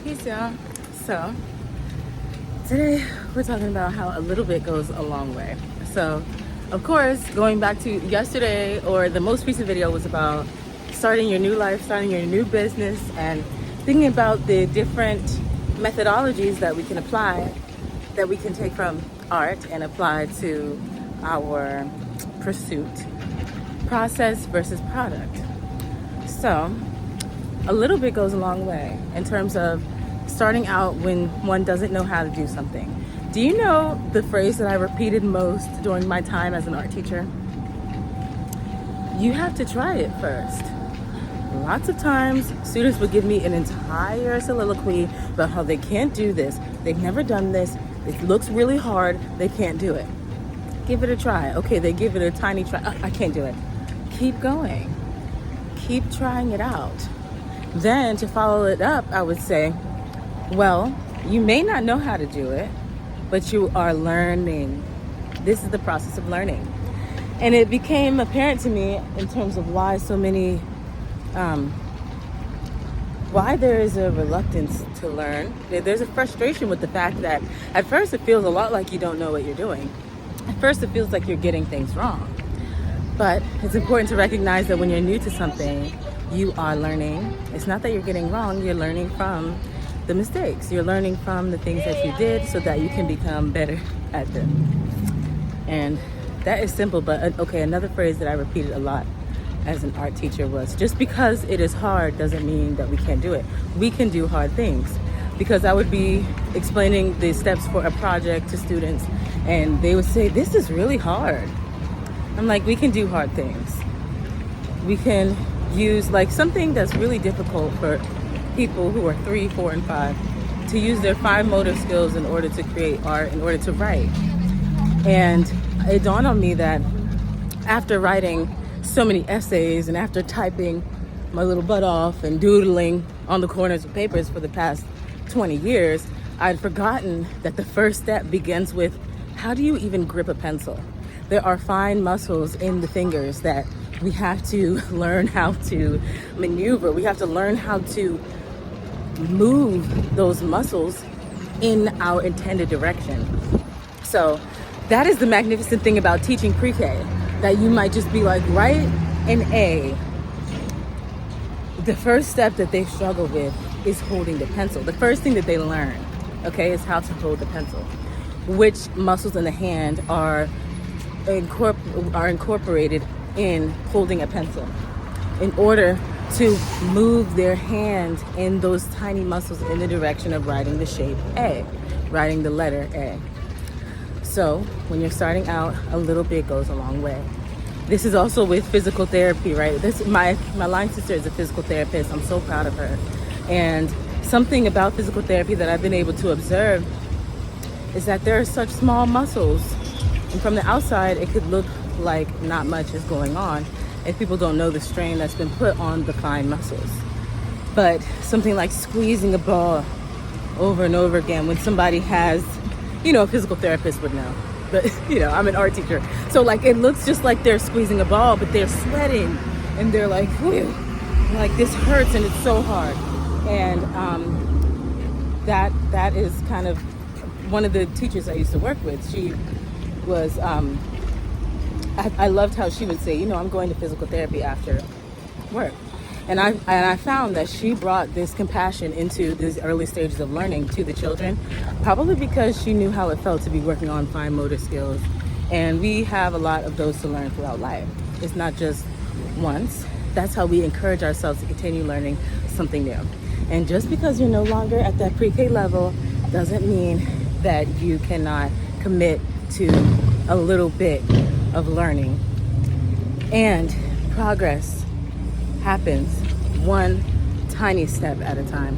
Peace, y'all. So, today we're talking about how a little bit goes a long way. So, of course, going back to yesterday, or the most recent video was about starting your new life, starting your new business, and thinking about the different methodologies that we can apply, that we can take from art and apply to our pursuit, process versus product. So, a little bit goes a long way in terms of starting out when one doesn't know how to do something. Do you know the phrase that I repeated most during my time as an art teacher? You have to try it first. Lots of times, students would give me an entire soliloquy about how they can't do this. They've never done this. It looks really hard. They can't do it. Give it a try. Okay, they give it a tiny try. I can't do it. Keep going. Keep trying it out. Then to follow it up, I would say, well, you may not know how to do it, but you are learning. This is the process of learning. And it became apparent to me in terms of why so many, why there is a reluctance to learn. There's a frustration with the fact that at first it feels a lot like you don't know what you're doing. At first it feels like you're getting things wrong. But it's important to recognize that when you're new to something, you are learning. It's not that you're getting wrong, you're learning from the mistakes. You're learning from the things that you did so that you can become better at them. And that is simple, but okay, another phrase that I repeated a lot as an art teacher was, just because it is hard doesn't mean that we can't do it. We can do hard things. Because I would be explaining the steps for a project to students and they would say, this is really hard. I'm like, we can do hard things. We can use like something that's really difficult for people who are 3, 4, and 5 to use their fine motor skills in order to create art, in order to write. And it dawned on me that after writing so many essays and after typing my little butt off and doodling on the corners of papers for the past 20 years, I'd forgotten that the first step begins with, how do you even grip a pencil? There are fine muscles in the fingers that we have to learn how to maneuver. We have to learn how to move those muscles in our intended direction. So that is the magnificent thing about teaching pre-K, that you might just be like, write an A. The first step that they struggle with is holding the pencil. The first thing that they learn, okay, is how to hold the pencil. Which muscles in the hand are incorporated in holding a pencil in order to move their hand in those tiny muscles in the direction of writing the shape A, writing the letter A. So when you're starting out, a little bit goes a long way. This is also with physical therapy, right? My line sister is a physical therapist. I'm so proud of her. And something about physical therapy that I've been able to observe is that there are such small muscles. And from the outside, it could look like not much is going on if people don't know the strain that's been put on the fine muscles. But something like squeezing a ball over and over again, when somebody has, a physical therapist would know. But, I'm an art teacher. So like, it looks just like they're squeezing a ball, but they're sweating and they're like, whew, like this hurts and it's so hard. And that is kind of one of the teachers I used to work with. She was, I loved how she would say, I'm going to physical therapy after work. And I found that she brought this compassion into these early stages of learning to the children, probably because she knew how it felt to be working on fine motor skills. And we have a lot of those to learn throughout life. It's not just once. That's how we encourage ourselves to continue learning something new. And just because you're no longer at that pre-K level doesn't mean that you cannot commit to a little bit of learning. And progress happens one tiny step at a time.